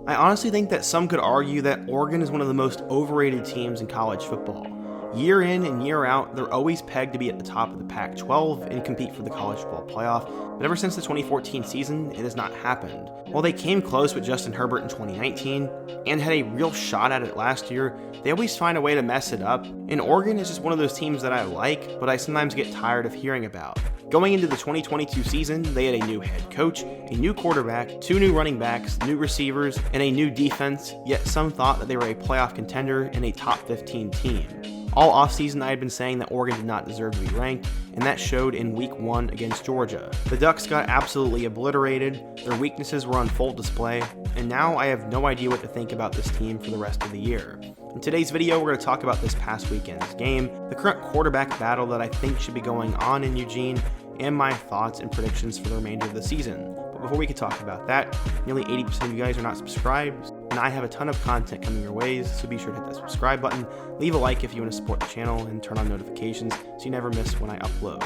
I honestly think that some could argue that Oregon is one of the most overrated teams in college football. Year in and year out, they're always pegged to be at the top of the Pac-12 and compete for the college football playoff, but ever since the 2014 season, it has not happened. While they came close with Justin Herbert in 2019 and had a real shot at it last year, they always find a way to mess it up, and Oregon is just one of those teams that I like, but I sometimes get tired of hearing about. Going into the 2022 season, they had a new head coach, a new quarterback, 2 new running backs, new receivers, and a new defense, yet some thought that they were a playoff contender and a top 15 team. All offseason, I had been saying that Oregon did not deserve to be ranked, and that showed in Week 1 against Georgia. The Ducks got absolutely obliterated, their weaknesses were on full display, and now I have no idea what to think about this team for the rest of the year. In today's video, we're going to talk about this past weekend's game, the current quarterback battle that I think should be going on in Eugene, and my thoughts and predictions for the remainder of the season. But before we can talk about that, nearly 80% of you guys are not subscribed, and I have a ton of content coming your ways, so be sure to hit that subscribe button, leave a like if you want to support the channel, and turn on notifications so you never miss when I upload.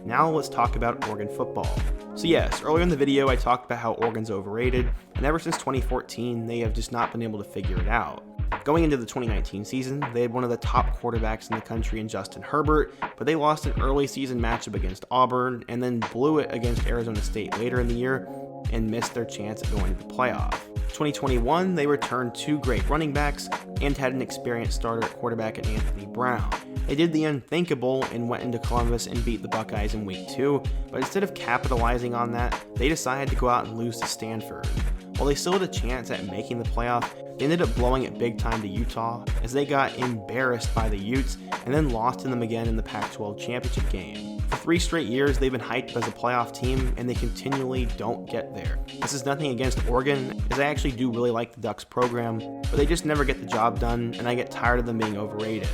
Now let's talk about Oregon football. So yes, earlier in the video I talked about how Oregon's overrated, and ever since 2014 they have just not been able to figure it out. Going into the 2019 season, they had one of the top quarterbacks in the country in Justin Herbert, but they lost an early season matchup against Auburn and then blew it against Arizona State later in the year and missed their chance at going to the playoff. 2021, they returned 2 great running backs and had an experienced starter at quarterback in Anthony Brown. They did the unthinkable and went into Columbus and beat the Buckeyes in Week 2, but instead of capitalizing on that, they decided to go out and lose to Stanford. While they still had a chance at making the playoff, they ended up blowing it big time to Utah as they got embarrassed by the Utes and then lost to them again in the Pac-12 championship game. For 3 straight years, they've been hyped as a playoff team and they continually don't get there. This is nothing against Oregon, as I actually do really like the Ducks program, but they just never get the job done and I get tired of them being overrated.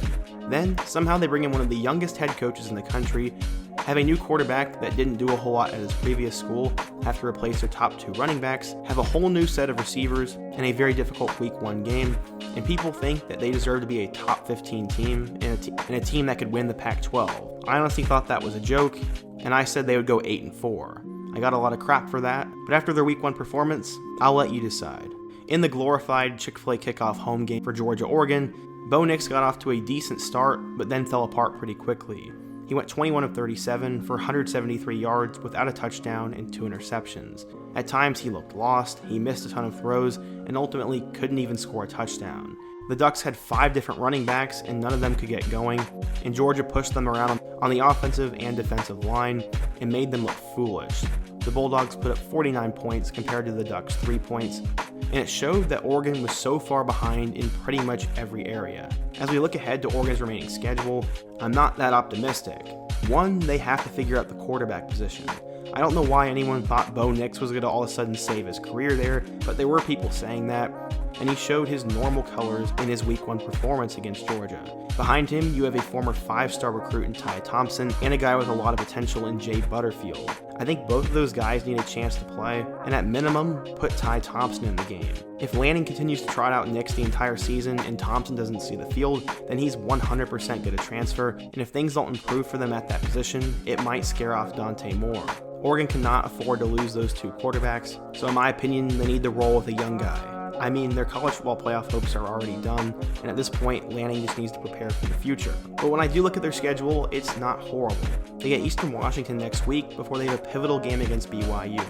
Then, somehow they bring in one of the youngest head coaches in the country, have a new quarterback that didn't do a whole lot at his previous school, have to replace their top 2 running backs, have a whole new set of receivers, and a very difficult Week 1 game, and people think that they deserve to be a top 15 team and a team that could win the Pac-12. I honestly thought that was a joke, and I said they would go 8-4. I got a lot of crap for that, but after their Week 1 performance, I'll let you decide. In the glorified Chick-fil-A kickoff home game for Georgia-Oregon, Bo Nix got off to a decent start, but then fell apart pretty quickly. He went 21 of 37 for 173 yards without a touchdown and 2 interceptions. At times he looked lost, he missed a ton of throws, and ultimately couldn't even score a touchdown. The Ducks had 5 different running backs and none of them could get going, and Georgia pushed them around on the offensive and defensive line and made them look foolish. The Bulldogs put up 49 points compared to the Ducks' 3 points, and it showed that Oregon was so far behind in pretty much every area. As we look ahead to Oregon's remaining schedule, I'm not that optimistic. One, they have to figure out the quarterback position. I don't know why anyone thought Bo Nix was going to all of a sudden save his career there, but there were people saying that, and he showed his normal colors in his Week 1 performance against Georgia. Behind him, you have a former 5-star recruit in Ty Thompson and a guy with a lot of potential in Jay Butterfield. I think both of those guys need a chance to play, and at minimum, put Ty Thompson in the game. If Lanning continues to trot out Nix the entire season and Thompson doesn't see the field, then he's 100% going to transfer, and if things don't improve for them at that position, it might scare off Dante Moore. Oregon cannot afford to lose those 2 quarterbacks, so in my opinion, they need to roll with a young guy. I mean, their college football playoff hopes are already done, and at this point, Lanning just needs to prepare for the future. But when I do look at their schedule, it's not horrible. They get Eastern Washington next week before they have a pivotal game against BYU.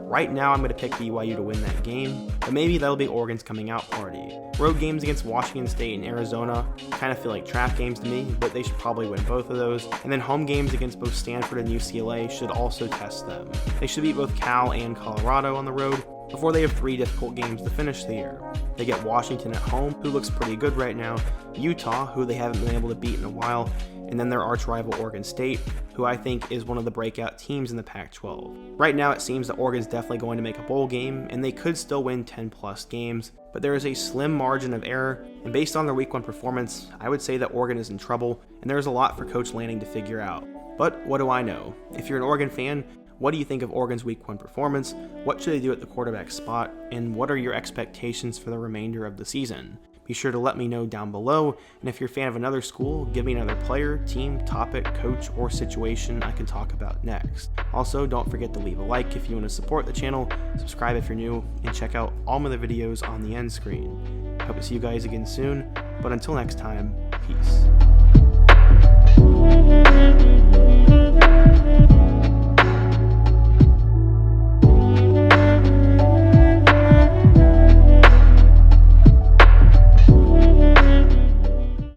Right now, I'm going to pick BYU to win that game, but maybe that'll be Oregon's coming out party. Road games against Washington State and Arizona kind of feel like trap games to me, but they should probably win both of those. And then home games against both Stanford and UCLA should also test them. They should beat both Cal and Colorado on the road before they have 3 difficult games to finish the year. They get Washington at home, who looks pretty good right now, Utah, who they haven't been able to beat in a while, and then their arch rival Oregon State, who I think is one of the breakout teams in the Pac-12. Right now it seems that Oregon's definitely going to make a bowl game, and they could still win 10+ games, but there is a slim margin of error, and based on their Week 1 performance, I would say that Oregon is in trouble, and there's a lot for Coach Lanning to figure out. But what do I know? If you're an Oregon fan, what do you think of Oregon's Week 1 performance? What should they do at the quarterback spot? And what are your expectations for the remainder of the season? Be sure to let me know down below, and if you're a fan of another school, give me another player, team, topic, coach, or situation I can talk about next. Also, don't forget to leave a like if you want to support the channel, subscribe if you're new, and check out all my other videos on the end screen. I hope to see you guys again soon, but until next time, peace.